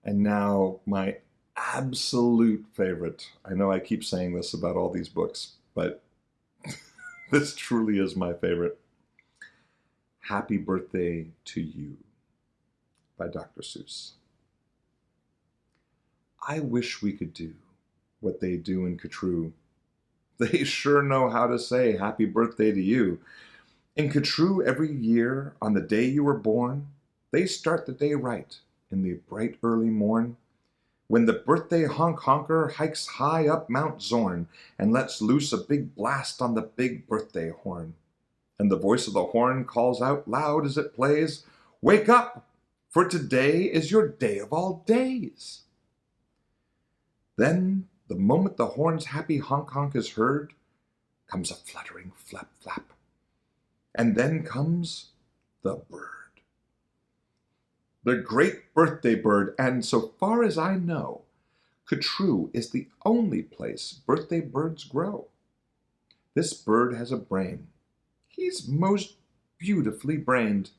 And now my absolute favorite. I know I keep saying this about all these books, but this truly is my favorite. Happy Birthday to You by Dr. Seuss. I wish we could do what they do in Katroo. They sure know how to say happy birthday to you. In Katroo, every year, on the day you were born, they start the day right in the bright early morn, when the birthday honker hikes high up Mount Zorn and lets loose a big blast on the big birthday horn. And the voice of the horn calls out loud as it plays, "Wake up, for today is your day of all days." Then, the moment the horn's happy honk is heard, comes a fluttering flap. And then comes the bird. The great birthday bird, and so far as I know, Katroo is the only place birthday birds grow. This bird has a brain. He's most beautifully brained,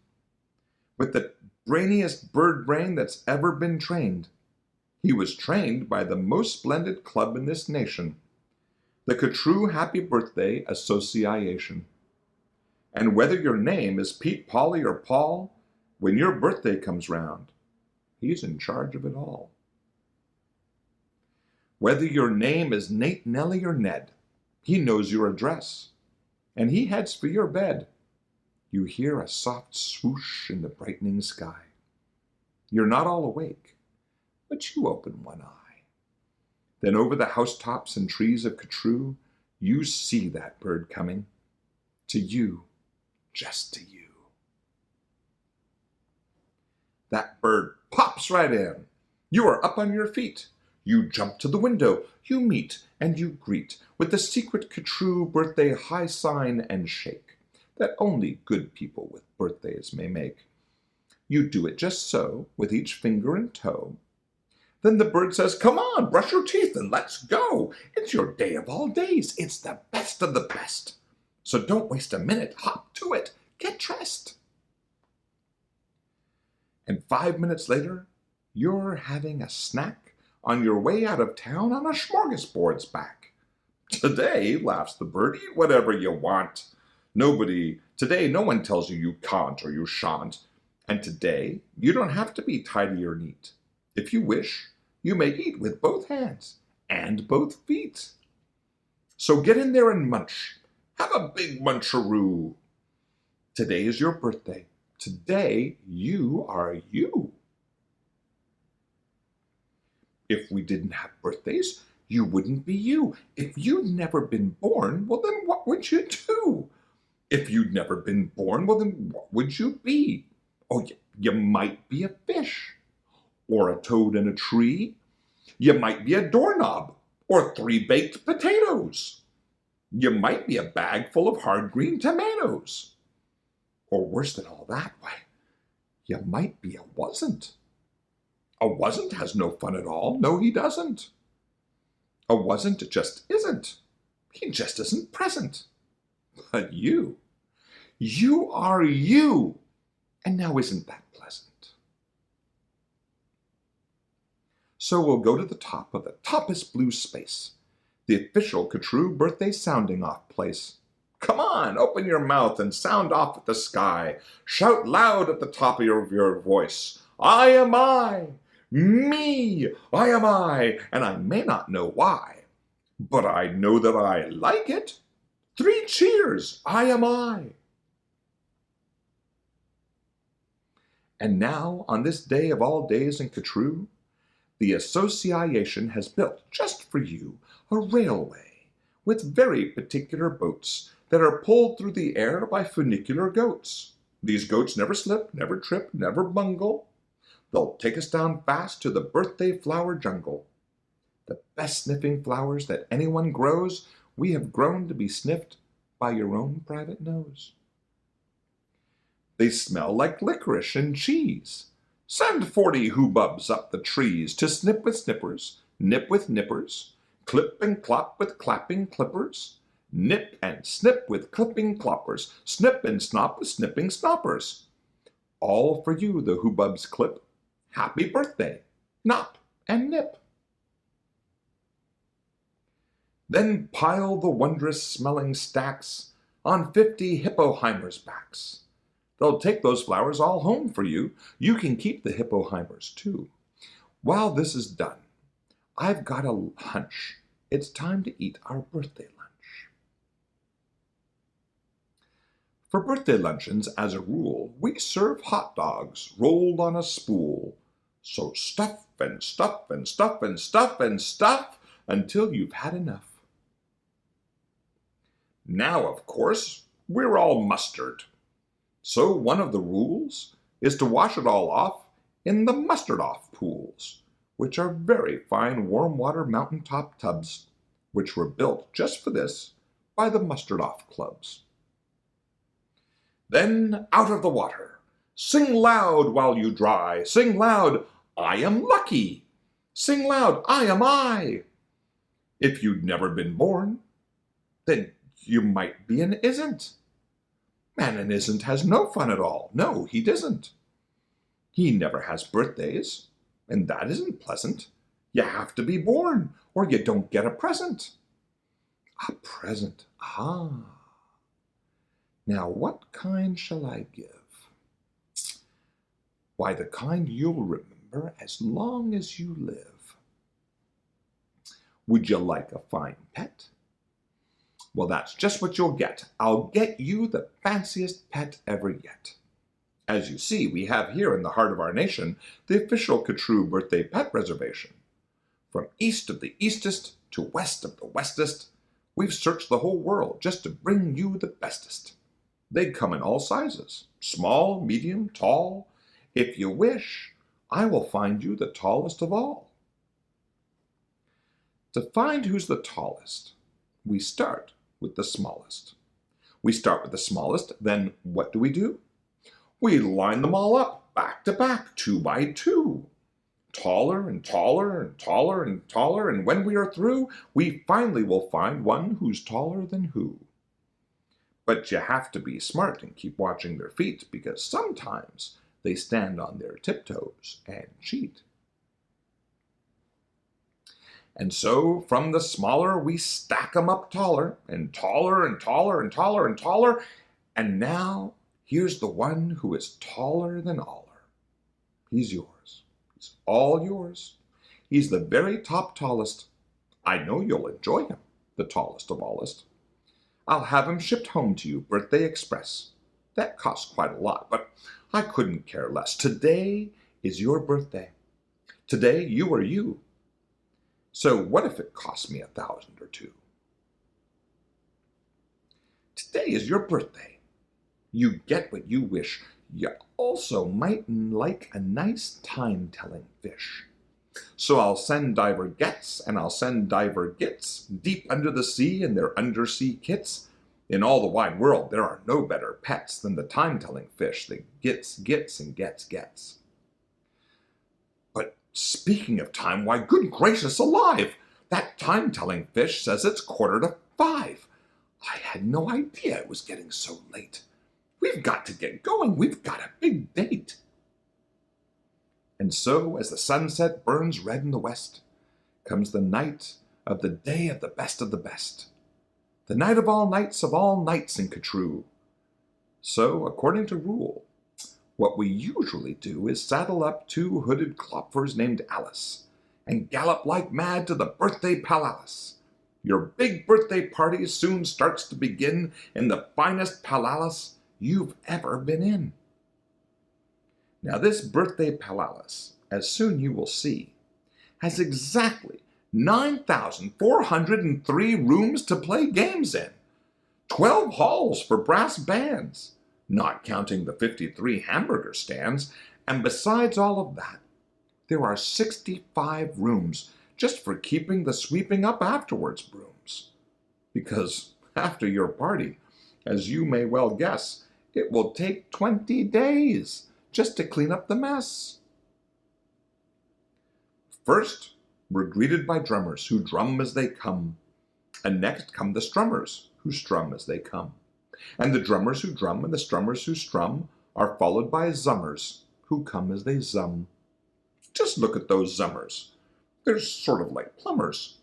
with the brainiest bird brain that's ever been trained. He was trained by the most splendid club in this nation, the Katroo Happy Birthday Association. And whether your name is Pete, Polly, or Paul, when your birthday comes round, he's in charge of it all. Whether your name is Nate, Nellie, or Ned, he knows your address, and he heads for your bed. You hear a soft swoosh in the brightening sky. You're not all awake, but you open one eye. Then over the housetops and trees of Katroo, you see that bird coming. To you, just to you. That bird pops right in. You are up on your feet. You jump to the window. You meet and you greet with the secret Katroo birthday high sign and shake that only good people with birthdays may make. You do it just so, with each finger and toe. Then the bird says, "Come on, brush your teeth and let's go. It's your day of all days. It's the best of the best. So don't waste a minute. Hop to it. Get dressed." And 5 minutes later, you're having a snack on your way out of town on a smorgasbord's back. "Today," laughs the bird, "eat whatever you want. Today no one tells you you can't or you shan't. And today, you don't have to be tidy or neat. If you wish, you may eat with both hands and both feet. So get in there and munch. Have a big muncharoo. Today is your birthday. Today, you are you." If we didn't have birthdays, you wouldn't be you. If you'd never been born, well, then what would you do? If you'd never been born, well, then what would you be? Oh, you might be a fish, or a toad in a tree. You might be a doorknob, or 3 baked potatoes. You might be a bag full of hard green tomatoes. Or worse than all that, why, you might be a wasn't. A wasn't has no fun at all. No, he doesn't. A wasn't just isn't. He just isn't present. But you are you. And now isn't that pleasant? So we'll go to the top of the toppest blue space, the official Katroo birthday sounding off place. Come on, open your mouth and sound off at the sky. Shout loud at the top of your voice. I am I. Me, I am I, and I may not know why, but I know that I like it. 3 cheers, I am I. And now, on this day of all days in Katroo, the association has built, just for you, a railway with very particular boats that are pulled through the air by funicular goats. These goats never slip, never trip, never bungle. They'll take us down fast to the birthday flower jungle. The best sniffing flowers that anyone grows, we have grown to be sniffed by your own private nose. They smell like licorice and cheese. Send 40 hoobubs up the trees to snip with snippers, nip with nippers, clip and clop with clapping clippers, nip and snip with clipping cloppers, snip and snop with snipping snoppers. All for you the hoobubs clip. Happy birthday! nop, and nip. Then pile the wondrous-smelling stacks on 50 hippoheimers' backs. They'll take those flowers all home for you. You can keep the hippoheimers, too. While this is done, I've got a hunch. It's time to eat our birthday lunch. For birthday luncheons, as a rule, we serve hot dogs rolled on a spool. So stuff and stuff and stuff and stuff and stuff until you've had enough. Now, of course, we're all mustard. So one of the rules is to wash it all off in the mustard-off pools, which are very fine warm water mountaintop tubs, which were built just for this by the mustard-off clubs. Then out of the water, sing loud while you dry, sing loud, I am lucky, sing loud, I am I. If you'd never been born, then you might be an isn't. And an isn't has no fun at all. No, he doesn't. He never has birthdays, and that isn't pleasant. You have to be born, or you don't get a present. A present, ah. Now, what kind shall I give? Why, the kind you'll remember as long as you live. Would you like a fine pet? Well, that's just what you'll get. I'll get you the fanciest pet ever yet. As you see, we have here in the heart of our nation the official Katroo birthday pet reservation. From east of the eastest to west of the westest, we've searched the whole world just to bring you the bestest. They come in all sizes, small, medium, tall. If you wish, I will find you the tallest of all. To find who's the tallest, we start with the smallest. We start with the smallest, then what do? We line them all up, back to back, 2 by 2. Taller and taller and taller and taller, and when we are through, we finally will find one who's taller than who. But you have to be smart and keep watching their feet, because sometimes they stand on their tiptoes and cheat. And so, from the smaller, we stack 'em up taller, and taller, and taller, and taller, and taller, and now, here's the one who is taller than aller. He's yours. He's all yours. He's the very top tallest. I know you'll enjoy him, the tallest of allest. I'll have him shipped home to you, Birthday Express. That costs quite a lot, but I couldn't care less. Today is your birthday. Today you are you. So what if it costs me $1,000 or $2,000? Today is your birthday. You get what you wish. You also mightn't like a nice time-telling fish. So I'll send Diver Gets, and I'll send Diver Gits deep under the sea in their undersea kits. In all the wide world, there are no better pets than the time-telling fish that gets, and gets. But speaking of time, why, good gracious alive! That time-telling fish says it's 4:45. I had no idea it was getting so late. We've got to get going. We've got a big date. And so, as the sunset burns red in the west, comes the night of the day of the best of the best. The night of all nights in Katroo. So, according to rule, what we usually do is saddle up 2 hooded klopfers named Alice and gallop like mad to the birthday palace. Your big birthday party soon starts to begin in the finest palace you've ever been in. Now this birthday palace, as soon you will see, has exactly 9,403 rooms to play games in, 12 halls for brass bands, not counting the 53 hamburger stands, and besides all of that, there are 65 rooms just for keeping the sweeping up afterwards brooms. Because after your party, as you may well guess, it will take 20 days just to clean up the mess. First, we're greeted by drummers who drum as they come, and next come the strummers who strum as they come. And the drummers who drum and the strummers who strum are followed by zummers who come as they zum. Just look at those Zummers. They're sort of like plumbers.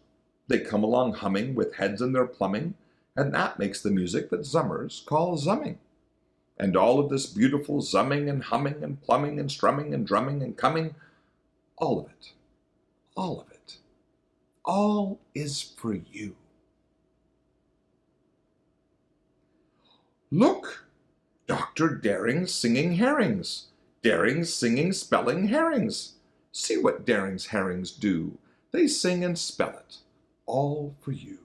They come along humming with heads in their plumbing, and that makes the music that Zummers call zumming. And all of this beautiful zumming and humming and plumbing and strumming and drumming and coming, all of it, all of it, all is for you. Look, Dr. Daring's singing herrings. Daring's singing spelling herrings. See what Daring's herrings do. They sing and spell it, all for you.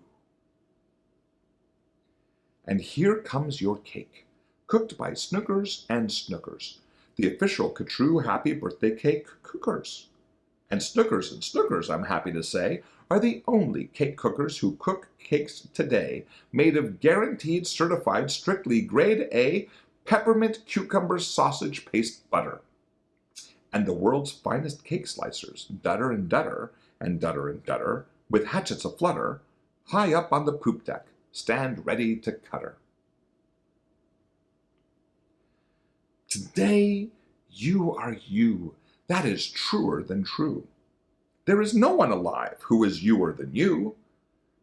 And here comes your cake, cooked by Snookers and Snookers, the official Katroo Happy Birthday Cake cookers. And Snookers, I'm happy to say, are the only cake cookers who cook cakes today made of guaranteed certified strictly grade A peppermint cucumber sausage paste butter. And the world's finest cake slicers, Dutter and Dutter, and Dutter and Dutter, with hatchets aflutter, high up on the poop deck, stand ready to cut her. Today, you are you. That is truer than true. There is no one alive who is youer than you.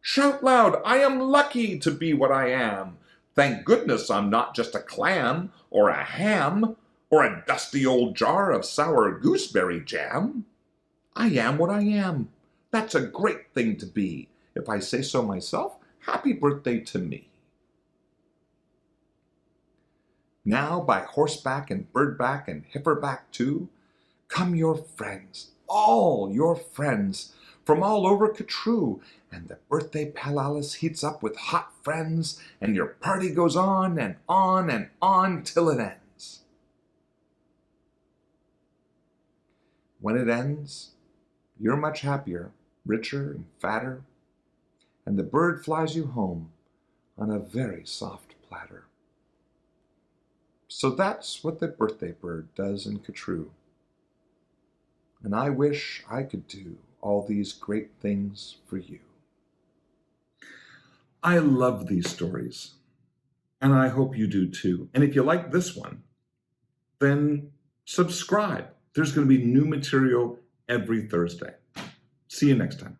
Shout loud, I am lucky to be what I am. Thank goodness I'm not just a clam or a ham or a dusty old jar of sour gooseberry jam. I am what I am. That's a great thing to be. If I say so myself, happy birthday to me. Now by horseback and birdback and heiferback too, come your friends, all your friends, from all over Katroo, and the birthday palalis heats up with hot friends, and your party goes on and on and on till it ends. When it ends, you're much happier, richer and fatter, and the bird flies you home on a very soft platter. So that's what the birthday bird does in Katroo. And I wish I could do all these great things for you. I love these stories, and I hope you do too. And if you like this one, then subscribe. There's going to be new material every Thursday. See you next time.